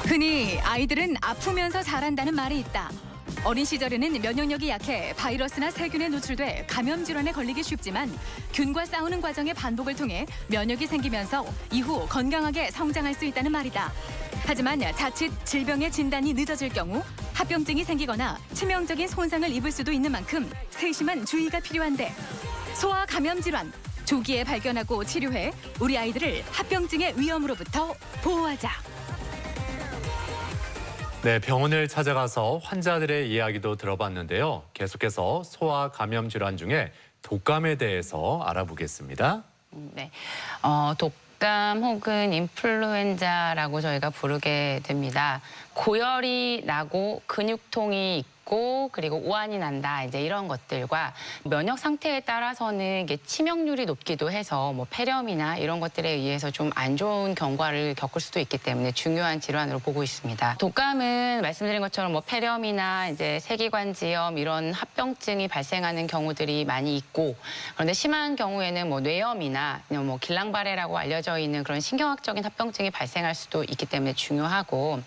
흔히 아이들은 아프면서 자란다는 말이 있다. 어린 시절에는 면역력이 약해 바이러스나 세균에 노출돼 감염 질환에 걸리기 쉽지만 균과 싸우는 과정의 반복을 통해 면역이 생기면서 이후 건강하게 성장할 수 있다는 말이다. 하지만 자칫 질병의 진단이 늦어질 경우 합병증이 생기거나 치명적인 손상을 입을 수도 있는 만큼 세심한 주의가 필요한데 소아 감염 질환 조기에 발견하고 치료해 우리 아이들을 합병증의 위험으로부터 보호하자. 네, 병원을 찾아가서 환자들의 이야기도 들어봤는데요. 계속해서 소아 감염 질환 중에 독감에 대해서 알아보겠습니다. 네, 독감 혹은 인플루엔자라고 저희가 부르게 됩니다. 고열이 나고 근육통이 있고 그리고 오한이 난다 이제 이런 것들과 면역 상태에 따라서는 이게 치명률이 높기도 해서 뭐 폐렴이나 이런 것들에 의해서 좀 안 좋은 경과를 겪을 수도 있기 때문에 중요한 질환으로 보고 있습니다. 독감은 말씀드린 것처럼 뭐 폐렴이나 이제 세기관지염 이런 합병증이 발생하는 경우들이 많이 있고 그런데 심한 경우에는 뭐 뇌염이나 뭐 길랑바레라고 알려져 있는 그런 신경학적인 합병증이 발생할 수도 있기 때문에 중요하고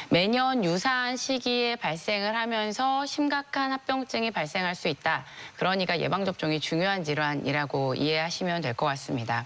매년 유사한 시기에 발생을 하면서 심각한 합병증이 발생할 수 있다. 그러니까 예방접종이 중요한 질환이라고 이해하시면 될 것 같습니다.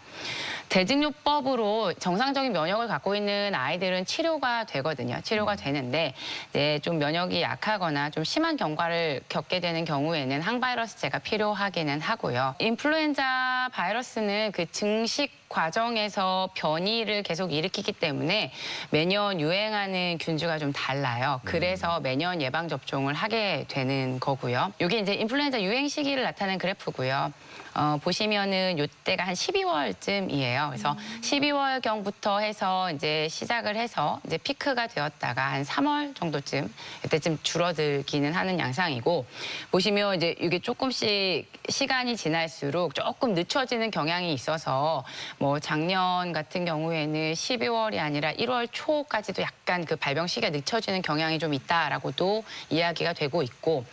대증요법으로 정상적인 면역을 갖고 있는 아이들은 치료가 되거든요. 치료가 되는데 이제 좀 면역이 약하거나 좀 심한 경과를 겪게 되는 경우에는 항바이러스제가 필요하기는 하고요. 인플루엔자 바이러스는 그 증식 과정에서 변이를 계속 일으키기 때문에 매년 유행하는 균주가 좀 달라요. 그래서 매년 예방접종을 하게 되는 거고요. 이게 이제 인플루엔자 유행 시기를 나타낸 그래프고요. 보시면은 이때가 한 12월쯤이에요. 그래서 12월경부터 해서 이제 시작을 해서 이제 피크가 되었다가 한 3월 정도쯤 이때쯤 줄어들기는 하는 양상이고 보시면 이제 이게 조금씩 시간이 지날수록 조금 늦춰지는 경향이 있어서 뭐 작년 같은 경우에는 12월이 아니라 1월 초까지도 약간 그 발병 시기가 늦춰지는 경향이 좀 있다라고도 이야기가 되고 있고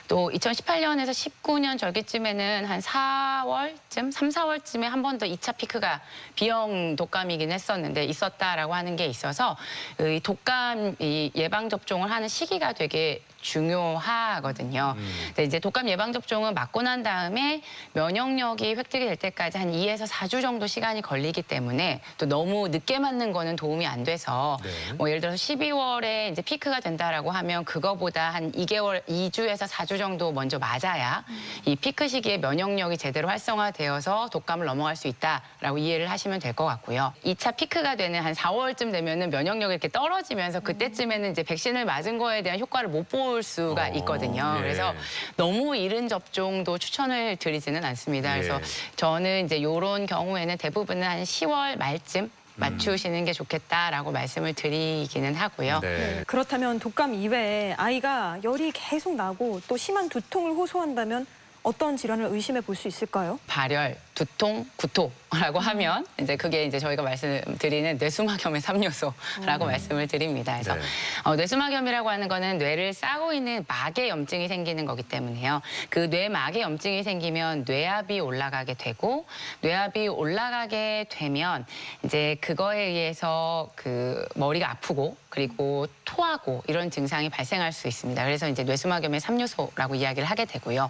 또 2018년에서 19년 절기쯤에는 한 4월쯤, 3, 4월쯤에 한 번 더 2차 피크가 B형 독감이긴 했었는데 있었다라고 하는 게 있어서 이 독감 예방 접종을 하는 시기가 되게 중요하거든요. 근데 이제 독감 예방접종은 맞고 난 다음에 면역력이 획득이 될 때까지 한 2에서 4주 정도 시간이 걸리기 때문에 또 너무 늦게 맞는 거는 도움이 안 돼서 뭐 예를 들어서 12월에 이제 피크가 된다라고 하면 그거보다 한 2개월, 2주에서 4주 정도 먼저 맞아야 이 피크 시기에 면역력이 제대로 제대로 활성화되어서 독감을 넘어갈 수 있다라고 이해를 하시면 될 것 같고요. 2차 피크가 되는 한 4월쯤 되면은 면역력이 이렇게 떨어지면서 그때쯤에는 이제 백신을 맞은 거에 대한 효과를 못 볼 수가 있거든요. 예. 그래서 너무 이른 접종도 추천을 드리지는 않습니다. 그래서 저는 이제 이런 경우에는 대부분은 한 10월 말쯤 맞추시는 게 좋겠다라고 말씀을 드리기는 하고요. 네. 그렇다면 독감 이외에 아이가 열이 계속 나고 또 심한 두통을 호소한다면 어떤 질환을 의심해 볼 수 있을까요? 발열, 두통, 구토라고 하면 이제 그게 이제 저희가 말씀드리는 뇌수막염의 3요소라고 말씀을 드립니다. 그래서 네. 뇌수막염이라고 하는 거는 뇌를 싸고 있는 막에 염증이 생기는 거기 때문에요. 그 뇌막에 염증이 생기면 뇌압이 올라가게 되고 뇌압이 올라가게 되면 이제 그거에 의해서 그 머리가 아프고 그리고 토하고 이런 증상이 발생할 수 있습니다. 그래서 이제 뇌수막염의 3요소라고 이야기를 하게 되고요.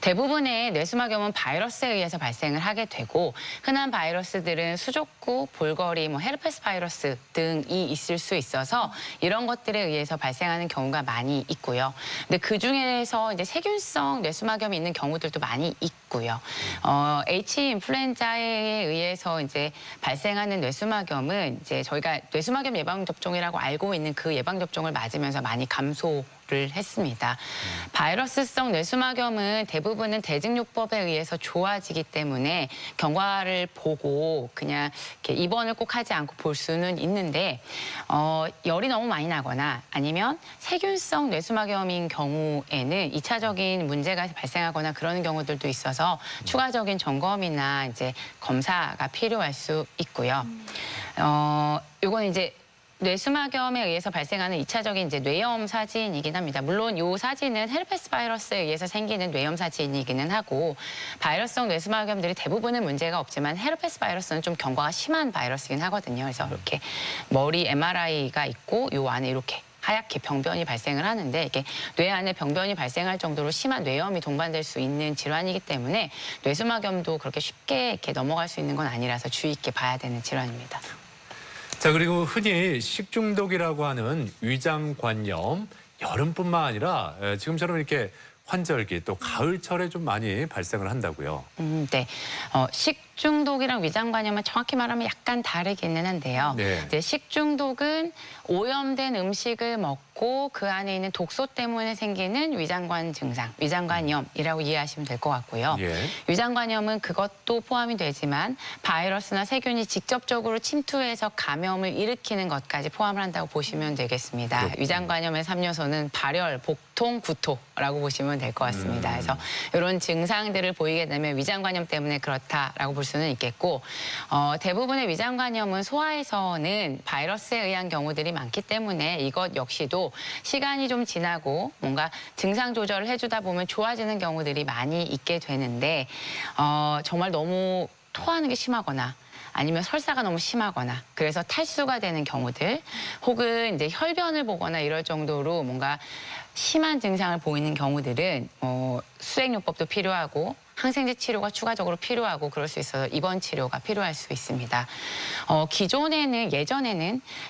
대부분의 뇌수막염은 바이러스에 의해서 발생을 하게 되고 흔한 바이러스들은 수족구, 볼거리, 헤르페스 바이러스 등이 있을 수 있어서 이런 것들에 의해서 발생하는 경우가 많이 있고요. 근데 그 중에서 이제 세균성 뇌수막염이 있는 경우들도 많이 있고요. H 인플루엔자에 의해서 이제 발생하는 뇌수막염은 이제 저희가 뇌수막염 예방 접종이라고 알고 있는 그 예방 접종을 맞으면서 많이 감소를 했습니다. 바이러스성 뇌수막염은 대부분은 대증요법에 의해서 좋아지기 때문에 경과를 보고 그냥 이렇게 입원을 꼭 하지 않고 볼 수는 있는데 열이 너무 많이 나거나 아니면 세균성 뇌수막염인 경우에는 2차적인 문제가 발생하거나 그러는 경우들도 있어서 추가적인 점검이나 이제 검사가 필요할 수 있고요. 요건 이제 뇌수막염에 의해서 발생하는 2차적인 이제 뇌염 사진이긴 합니다. 물론 이 사진은 헤르페스 바이러스에 의해서 생기는 뇌염 사진이기는 하고 바이러스성 뇌수막염들이 대부분은 문제가 없지만 헤르페스 바이러스는 좀 경과가 심한 바이러스이긴 하거든요. 그래서 이렇게 머리 MRI가 있고 요 안에 이렇게 하얗게 병변이 발생을 하는데 이게 뇌 안에 병변이 발생할 정도로 심한 뇌염이 동반될 수 있는 질환이기 때문에 뇌수막염도 그렇게 쉽게 이렇게 넘어갈 수 있는 건 아니라서 주의 있게 봐야 되는 질환입니다. 자, 그리고 흔히 식중독이라고 하는 위장관염, 여름뿐만 아니라 지금처럼 이렇게 환절기 또 가을철에 좀 많이 발생을 한다고요. 네. 식중독이랑 위장관염은 정확히 말하면 약간 다르기는 한데요. 네. 이제 식중독은 오염된 음식을 먹고 그 안에 있는 독소 때문에 생기는 위장관 증상, 위장관염이라고 이해하시면 될 것 같고요. 예. 위장관염은 그것도 포함이 되지만 바이러스나 세균이 직접적으로 침투해서 감염을 일으키는 것까지 포함을 한다고 보시면 되겠습니다. 그렇군요. 위장관염의 3요소는 발열, 복통, 구토라고 보시면 될 것 같습니다. 그래서 이런 증상들을 보이게 되면 위장관염 때문에 그렇다라고 볼 수는 있겠고 대부분의 위장관염은 소화에서는 바이러스에 의한 경우들이 많기 때문에 이것 역시도 시간이 좀 지나고 뭔가 증상 조절을 해주다 보면 좋아지는 경우들이 많이 있게 되는데 정말 너무 토하는 게 심하거나 아니면 설사가 너무 심하거나 그래서 탈수가 되는 경우들 혹은 이제 혈변을 보거나 이럴 정도로 뭔가 심한 증상을 보이는 경우들은 수액요법도 필요하고 항생제 치료가 추가적으로 필요하고 그럴 수 있어서 입원 치료가 필요할 수 있습니다.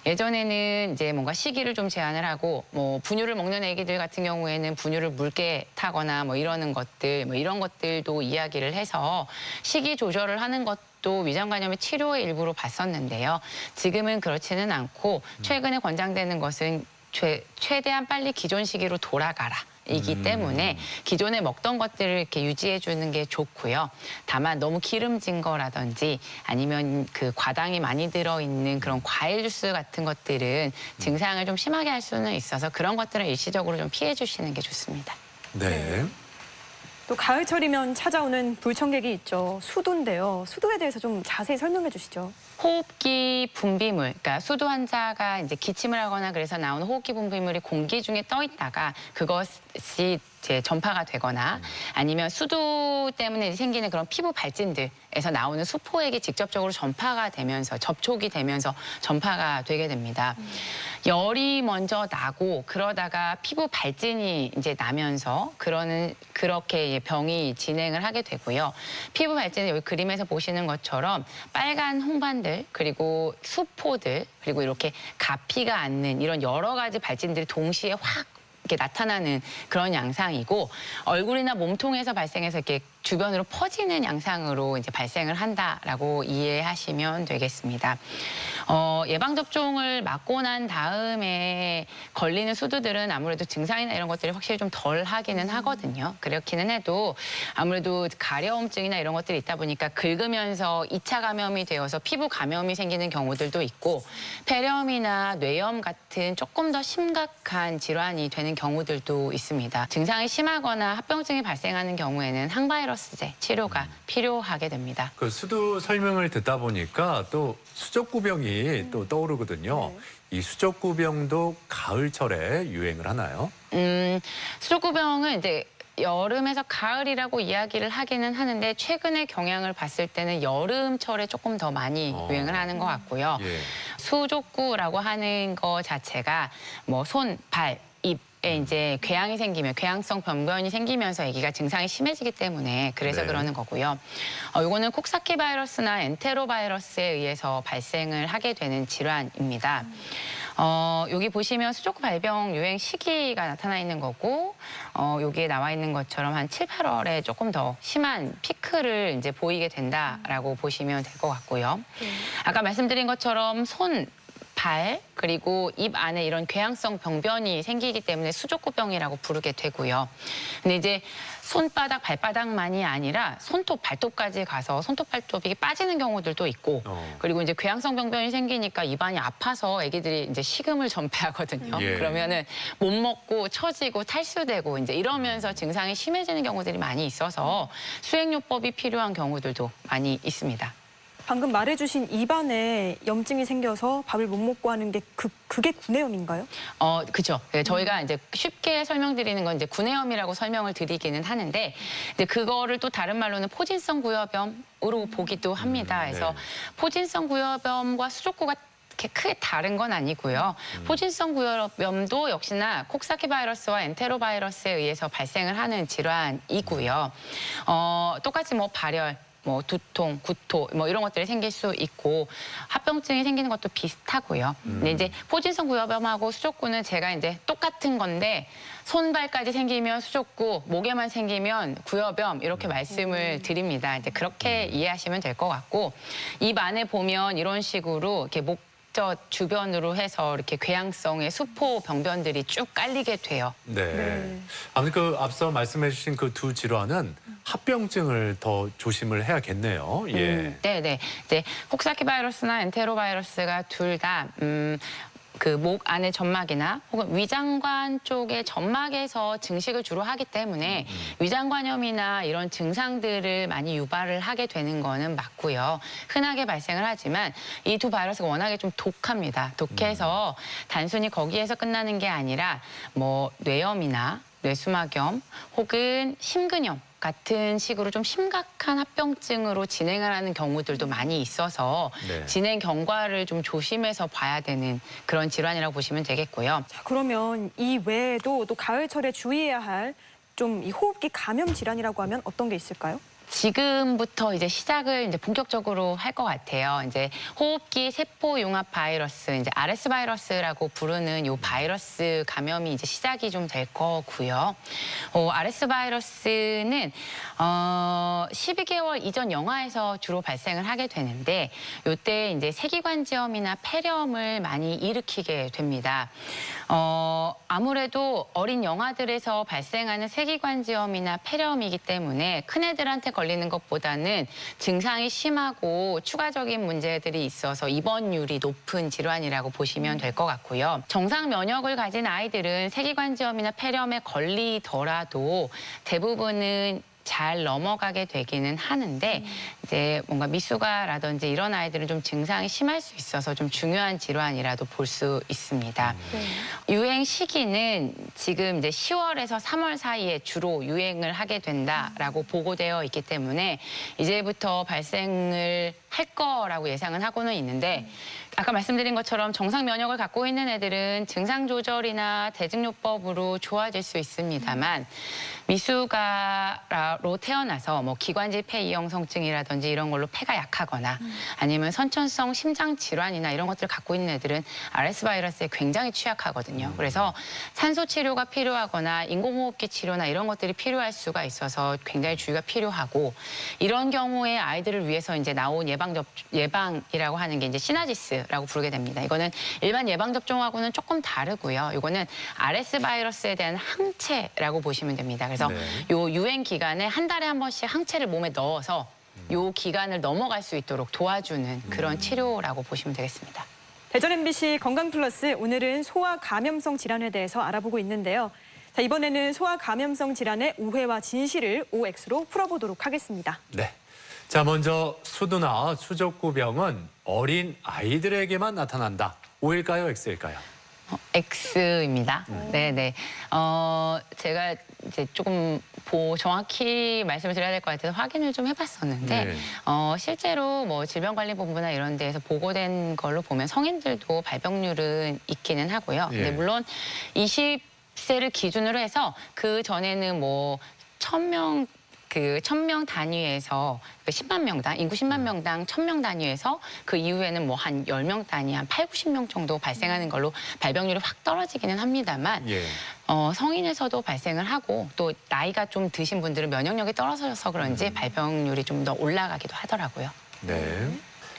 예전에는 이제 뭔가 시기를 좀 제한을 하고 분유를 먹는 아기들 같은 경우에는 분유를 묽게 타거나 이러는 것들 이런 것들도 이야기를 해서 시기 조절을 하는 것도 위장관염의 치료의 일부로 봤었는데요. 지금은 그렇지는 않고 최근에 권장되는 것은 최대한 빨리 기존 시기로 돌아가라. 이기 때문에 기존에 먹던 것들을 이렇게 유지해 주는 게 좋고요. 다만 너무 기름진 거라든지 아니면 그 과당이 많이 들어있는 그런 과일 주스 같은 것들은 증상을 좀 심하게 할 수는 있어서 그런 것들은 일시적으로 좀 피해 주시는 게 좋습니다. 네. 또 가을철이면 찾아오는 불청객이 있죠. 수두인데요. 수두에 대해서 좀 자세히 설명해 주시죠. 호흡기 분비물, 그러니까 수두 환자가 이제 기침을 하거나 그래서 나오는 호흡기 분비물이 공기 중에 떠 있다가 그것이 이제 전파가 되거나 아니면 수두 때문에 생기는 그런 피부 발진들에서 나오는 수포액이 직접적으로 전파가 되면서 접촉이 되면서 전파가 되게 됩니다. 열이 먼저 나고 그러다가 피부 발진이 이제 나면서 그렇게 병이 진행을 하게 되고요. 피부 발진은 여기 그림에서 보시는 것처럼 빨간 홍반들 그리고 수포들 그리고 이렇게 가피가 않는 이런 여러 가지 발진들이 동시에 확 이렇게 나타나는 그런 양상이고 얼굴이나 몸통에서 발생해서 이렇게 주변으로 퍼지는 양상으로 이제 발생을 한다라고 이해하시면 되겠습니다. 예방접종을 맞고 난 다음에 걸리는 수두들은 아무래도 증상이나 이런 것들이 확실히 좀 덜 하기는 하거든요. 그렇기는 해도 아무래도 가려움증이나 이런 것들이 있다 보니까 긁으면서 2차 감염이 되어서 피부 감염이 생기는 경우들도 있고 폐렴이나 뇌염 같은 조금 더 심각한 질환이 되는 경우들도 있습니다. 증상이 심하거나 합병증이 발생하는 경우에는 항바이러스제 치료가 필요하게 됩니다. 그 수두 설명을 듣다 보니까 또 수족구병이 또 떠오르거든요. 이 수족구병도 가을철에 유행을 하나요? 수족구병은 이제 여름에서 가을이라고 이야기를 하기는 하는데 최근의 경향을 봤을 때는 여름철에 조금 더 많이 유행을 하는 것 같고요. 예. 수족구라고 하는 거 자체가 뭐 손, 발, 입에 이제 궤양이 생기면 궤양성 변변이 생기면서 아기가 증상이 심해지기 때문에 그래서 네. 그러는 거고요. 요거는 콕사키 바이러스나 엔테로 바이러스에 의해서 발생을 하게 되는 질환입니다. 여기 보시면 수족구 발병 유행 시기가 나타나 있는 거고, 여기에 나와 있는 것처럼 한 7, 8월에 조금 더 심한 피크를 이제 보이게 된다라고 보시면 될 것 같고요. 아까 말씀드린 것처럼 손, 발, 그리고 입 안에 이런 궤양성 병변이 생기기 때문에 수족구병이라고 부르게 되고요. 근데 이제 손바닥, 발바닥만이 아니라 손톱, 발톱까지 가서 손톱, 발톱이 빠지는 경우들도 있고, 그리고 이제 궤양성 병변이 생기니까 입안이 아파서 아기들이 이제 식음을 전폐하거든요. 예. 그러면은 못 먹고 처지고 탈수되고 이제 이러면서 증상이 심해지는 경우들이 많이 있어서 수액요법이 필요한 경우들도 많이 있습니다. 방금 말해주신 입안에 염증이 생겨서 밥을 못 먹고 하는 게 그게 구내염인가요? 그죠. 네, 저희가 이제 쉽게 설명드리는 건 이제 구내염이라고 설명을 드리기는 하는데, 이제 그거를 또 다른 말로는 포진성 구여병으로 보기도 합니다. 그래서 네. 포진성 구여병과 수족구가 이렇게 크게 다른 건 아니고요. 포진성 구여염도 역시나 콕사키 바이러스와 엔테로 바이러스에 의해서 발생을 하는 질환이고요. 똑같이 뭐 발열, 뭐 두통, 구토 뭐 이런 것들이 생길 수 있고 합병증이 생기는 것도 비슷하고요. 근데 이제 포진성 구여병하고 수족구는 제가 이제 똑같은 건데 손발까지 생기면 수족구, 목에만 생기면 구여병 이렇게 말씀을 드립니다. 이제 그렇게 이해하시면 될 것 같고, 입 안에 보면 이런 식으로 이렇게 저 주변으로 해서 이렇게 궤양성의 수포 병변들이 쭉 깔리게 돼요. 네. 아무튼 그 앞서 말씀해주신 그 두 질환은 합병증을 더 조심을 해야겠네요. 예. 네네. 이제 콕사키 바이러스나 엔테로 바이러스가 둘 다 그 목 안의 점막이나 혹은 위장관 쪽의 점막에서 증식을 주로 하기 때문에 위장관염이나 이런 증상들을 많이 유발을 하게 되는 거는 맞고요. 흔하게 발생을 하지만 이 두 바이러스가 워낙에 좀 독합니다. 독해서 단순히 거기에서 끝나는 게 아니라 뭐 뇌염이나 뇌수막염 혹은 심근염 같은 식으로 좀 심각한 합병증으로 진행을 하는 경우들도 많이 있어서 네. 진행 경과를 좀 조심해서 봐야 되는 그런 질환이라고 보시면 되겠고요. 자, 그러면 이 외에도 또 가을철에 주의해야 할 좀 이 호흡기 감염 질환이라고 하면 어떤 게 있을까요? 지금부터 이제 시작을 이제 본격적으로 할 것 같아요. 이제 호흡기 세포 융합 바이러스, 이제 RS 바이러스라고 부르는 요 바이러스 감염이 이제 시작이 좀 될 거고요. RS 바이러스는 12개월 이전 영아에서 주로 발생을 하게 되는데, 요때 이제 세기관지염이나 폐렴을 많이 일으키게 됩니다. 아무래도 어린 영아들에서 발생하는 세기관지염이나 폐렴이기 때문에 큰애들한테 걸리는 것보다는 증상이 심하고 추가적인 문제들이 있어서 입원율이 높은 질환이라고 보시면 될 것 같고요. 정상 면역을 가진 아이들은 세기관지염이나 폐렴에 걸리더라도 대부분은 잘 넘어가게 되기는 하는데 이제 뭔가 미숙아라든지 이런 아이들은 좀 증상이 심할 수 있어서 좀 중요한 질환이라도 볼 수 있습니다. 유행 시기는 지금 이제 10월에서 3월 사이에 주로 유행을 하게 된다라고 보고되어 있기 때문에 이제부터 발생을 할 거라고 예상은 하고는 있는데, 아까 말씀드린 것처럼 정상 면역을 갖고 있는 애들은 증상 조절이나 대증요법으로 좋아질 수 있습니다만 미숙아로 태어나서 뭐 기관지 폐이형성증이라든지 이런 걸로 폐가 약하거나 아니면 선천성 심장 질환이나 이런 것들을 갖고 있는 애들은 RS 바이러스에 굉장히 취약하거든요. 그래서 산소 치료가 필요하거나 인공호흡기 치료나 이런 것들이 필요할 수가 있어서 굉장히 주의가 필요하고 이런 경우에 아이들을 위해서 이제 나온 예방이라고 하는 게 이제 시나지스라고 부르게 됩니다. 이거는 일반 예방 접종하고는 조금 다르고요. 이거는 RS 바이러스에 대한 항체라고 보시면 됩니다. 그래서 요 유행 기간에 한 달에 한 번씩 항체를 몸에 넣어서 요 기간을 넘어갈 수 있도록 도와주는 그런 치료라고 보시면 되겠습니다. 대전 MBC 건강플러스 오늘은 소아 감염성 질환에 대해서 알아보고 있는데요. 자, 이번에는 소아 감염성 질환의 오해와 진실을 OX로 풀어보도록 하겠습니다. 네. 자, 먼저 수두나 수족구병은 어린 아이들에게만 나타난다. O일까요, X일까요? X입니다. 네네. 제가 이제 조금 정확히 말씀을 드려야 될 것 같아서 확인을 좀 해봤었는데 네. 실제로 뭐 질병관리본부나 이런 데에서 보고된 걸로 보면 성인들도 발병률은 있기는 하고요. 예. 근데 물론 20세를 기준으로 해서 그 전에는 뭐 1000명 단위에서 10만 명당, 인구 10만 명당 1000명 단위에서 그 이후에는 뭐 한 10명 단위, 한 8, 90명 정도 발생하는 걸로 발병률이 확 떨어지기는 합니다만 예. 성인에서도 발생을 하고 또 나이가 좀 드신 분들은 면역력이 떨어져서 그런지 발병률이 좀 더 올라가기도 하더라고요. 네.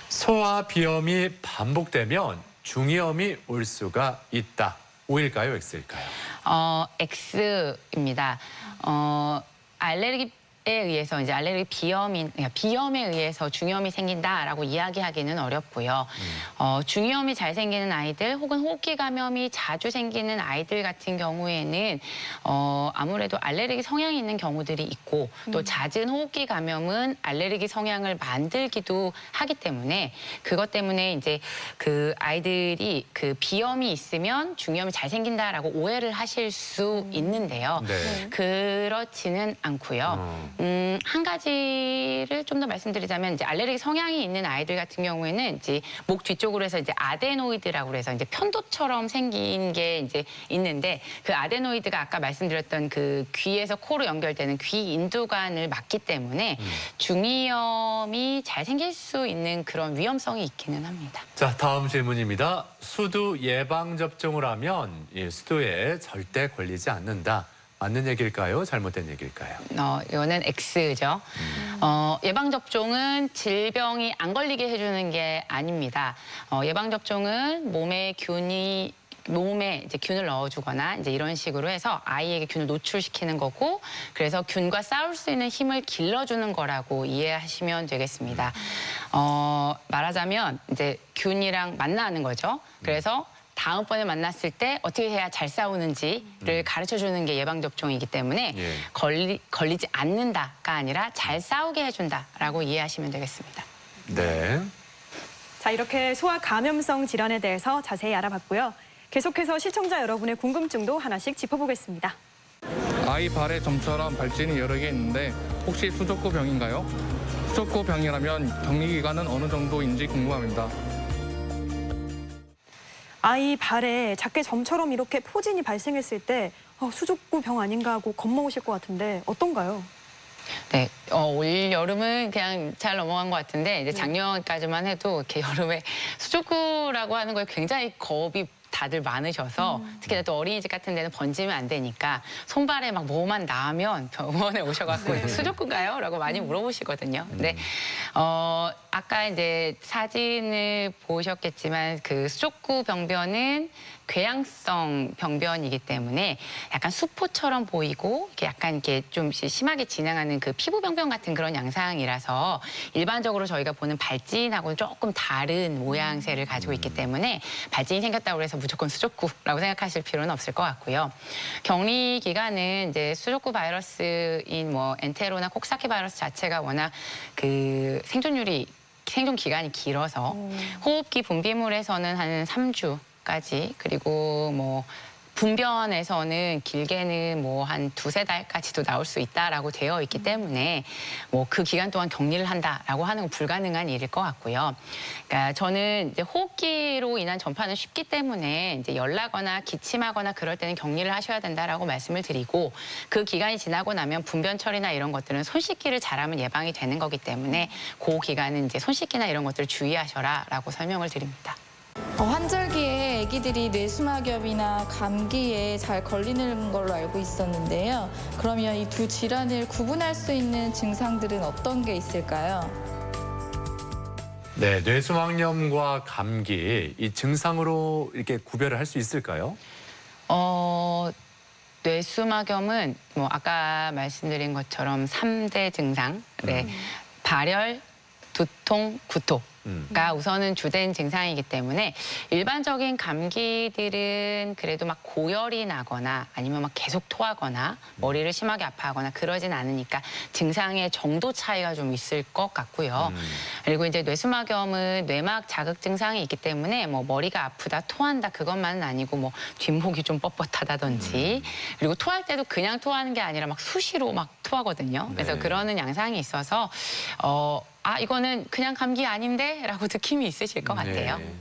소아 비염이 반복되면 중이염이 올 수가 있다. O일까요, X일까요? X입니다. 알레르기에 의해서 이제 비염에 의해서 중이염이 생긴다라고 이야기하기는 어렵고요. 중이염이 잘 생기는 아이들 혹은 호흡기 감염이 자주 생기는 아이들 같은 경우에는 아무래도 알레르기 성향이 있는 경우들이 있고 또 잦은 호흡기 감염은 알레르기 성향을 만들기도 하기 때문에 그것 때문에 이제 그 아이들이 그 비염이 있으면 중이염이 잘 생긴다라고 오해를 하실 수 있는데요. 네. 그렇지는 않고요. 한 가지를 좀 더 말씀드리자면 이제 알레르기 성향이 있는 아이들 같은 경우에는 이제 목 뒤쪽으로 해서 이제 아데노이드라고 그래서 이제 편도처럼 생긴 게 이제 있는데 그 아데노이드가 아까 말씀드렸던 그 귀에서 코로 연결되는 귀 인두관을 막기 때문에 중이염이 잘 생길 수 있는 그런 위험성이 있기는 합니다. 자, 다음 질문입니다. 수두 예방 접종을 하면 이 수두에 절대 걸리지 않는다. 맞는 얘기일까요? 잘못된 얘기일까요? 이거는 X죠. 예방접종은 질병이 안 걸리게 해주는 게 아닙니다. 예방접종은 몸에 이제 균을 넣어주거나 이제 이런 식으로 해서 아이에게 균을 노출시키는 거고 그래서 균과 싸울 수 있는 힘을 길러주는 거라고 이해하시면 되겠습니다. 말하자면 이제 균이랑 만나는 거죠. 그래서 다음번에 만났을 때 어떻게 해야 잘 싸우는지를 가르쳐주는 게 예방접종이기 때문에 예. 걸리지 않는다가 아니라 잘 싸우게 해준다라고 이해하시면 되겠습니다. 네. 자, 이렇게 소아 감염성 질환에 대해서 자세히 알아봤고요. 계속해서 시청자 여러분의 궁금증도 하나씩 짚어보겠습니다. 아이 발에 점처럼 발진이 여러 개 있는데 혹시 수족구병인가요? 수족구병이라면 격리 기간은 어느 정도인지 궁금합니다. 아이 발에 작게 점처럼 이렇게 포진이 발생했을 때 수족구병 아닌가 하고 겁먹으실 것 같은데 어떤가요? 네, 올 여름은 그냥 잘 넘어간 것 같은데 이제 작년까지만 해도 이렇게 여름에 수족구라고 하는 거에 굉장히 겁이 다들 많으셔서 특히나 또 어린이집 같은 데는 번지면 안 되니까 손발에 막 뭐만 나면 병원에 오셔갖고 수족구인가요? 라고 많이 물어보시거든요. 근데 아까 이제 사진을 보셨겠지만 그 수족구 병변은 궤양성 병변이기 때문에 약간 수포처럼 보이고 이렇게 약간 이렇게 좀 심하게 진행하는 그 피부 병변 같은 그런 양상이라서 일반적으로 저희가 보는 발진하고는 조금 다른 모양새를 가지고 있기 때문에 발진이 생겼다고 해서 무조건 수족구라고 생각하실 필요는 없을 것 같고요. 격리 기간은 이제 수족구 바이러스인 뭐 엔테로나 콕사키 바이러스 자체가 워낙 그 생존 기간이 길어서 호흡기 분비물에서는 한 3주까지 그리고 뭐 분변에서는 길게는 뭐 한 2~3달까지도 나올 수 있다라고 되어 있기 때문에 뭐 그 기간 동안 격리를 한다라고 하는 건 불가능한 일일 것 같고요. 그러니까 저는 이제 호흡기로 인한 전파는 쉽기 때문에 이제 열나거나 기침하거나 그럴 때는 격리를 하셔야 된다라고 말씀을 드리고, 그 기간이 지나고 나면 분변 처리나 이런 것들은 손 씻기를 잘하면 예방이 되는 거기 때문에 그 기간은 이제 손 씻기나 이런 것들을 주의하셔라라고 설명을 드립니다. 환절기에 아기들이 뇌수막염이나 감기에 잘 걸리는 걸로 알고 있었는데요. 그러면 이 두 질환을 구분할 수 있는 증상들은 어떤 게 있을까요? 네, 뇌수막염과 감기 이 증상으로 이렇게 구별을 할 수 있을까요? 뇌수막염은 뭐 아까 말씀드린 것처럼 3대 증상, 네, 발열, 두통, 구토가 우선은 주된 증상이기 때문에 일반적인 감기들은 그래도 막 고열이 나거나 아니면 막 계속 토하거나 머리를 심하게 아파하거나 그러진 않으니까 증상의 정도 차이가 좀 있을 것 같고요. 그리고 이제 뇌수막염은 뇌막 자극 증상이 있기 때문에 뭐 머리가 아프다, 토한다 그것만은 아니고 뭐 뒷목이 좀 뻣뻣하다든지, 그리고 토할 때도 그냥 토하는 게 아니라 막 수시로 막 토하거든요. 그래서 네. 그러는 양상이 있어서 이거는 그냥 감기 아닌데? 라고 느낌이 있으실 것 같아요. 네.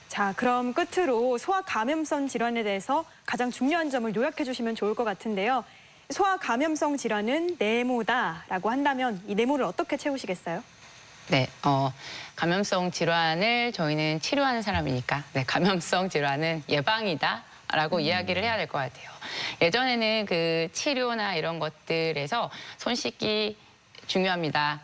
자, 그럼 끝으로 소아 감염성 질환에 대해서 가장 중요한 점을 요약해 주시면 좋을 것 같은데요. 소아 감염성 질환은 네모다라고 한다면 이 네모를 어떻게 채우시겠어요? 네, 감염성 질환을 저희는 치료하는 사람이니까 네, 감염성 질환은 예방이다라고 이야기를 해야 될 것 같아요. 예전에는 그 치료나 이런 것들에서 손 씻기 중요합니다.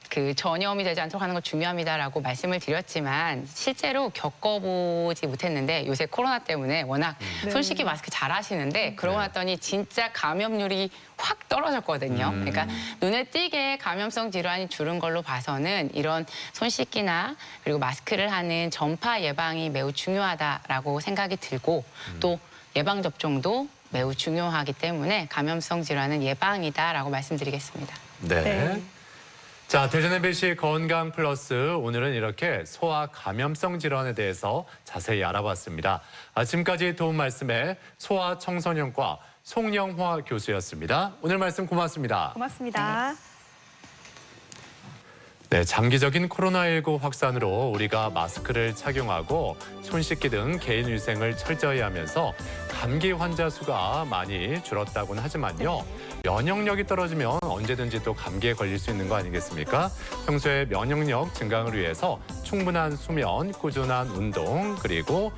그 전염이 되지 않도록 하는 거 중요합니다라고 말씀을 드렸지만 실제로 겪어보지 못했는데 요새 코로나 때문에 워낙 손 씻기 마스크 잘 하시는데 그러고 났더니 진짜 감염률이 확 떨어졌거든요. 그러니까 눈에 띄게 감염성 질환이 줄은 걸로 봐서는 이런 손 씻기나 그리고 마스크를 하는 전파 예방이 매우 중요하다라고 생각이 들고, 또 예방 접종도 매우 중요하기 때문에 감염성 질환은 예방이다라고 말씀드리겠습니다. 네. 자, 대전 MBC 건강 플러스 오늘은 이렇게 소아 감염성 질환에 대해서 자세히 알아봤습니다. 지금까지 도움 말씀에 소아 청소년과 송영화 교수였습니다. 오늘 말씀 고맙습니다. 고맙습니다. 네, 장기적인 코로나19 확산으로 우리가 마스크를 착용하고 손 씻기 등 개인 위생을 철저히 하면서 감기 환자 수가 많이 줄었다고는 하지만요. 면역력이 떨어지면 언제든지 또 감기에 걸릴 수 있는 거 아니겠습니까? 평소에 면역력 증강을 위해서 충분한 수면, 꾸준한 운동, 그리고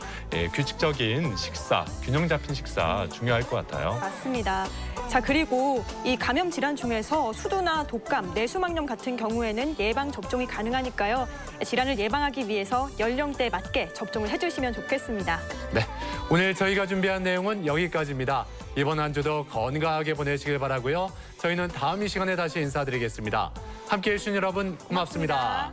규칙적인 식사, 균형 잡힌 식사 중요할 것 같아요. 맞습니다. 자, 그리고 이 감염 질환 중에서 수두나 독감, 뇌수막염 같은 경우에는 예방 접종이 가능하니까요. 질환을 예방하기 위해서 연령대에 맞게 접종을 해주시면 좋겠습니다. 네, 오늘 저희가 준비한 내용은 여기까지입니다. 이번 한 주도 건강하게 보내시길 바라고요. 저희는 다음 이 시간에 다시 인사드리겠습니다. 함께해 주신 여러분 고맙습니다.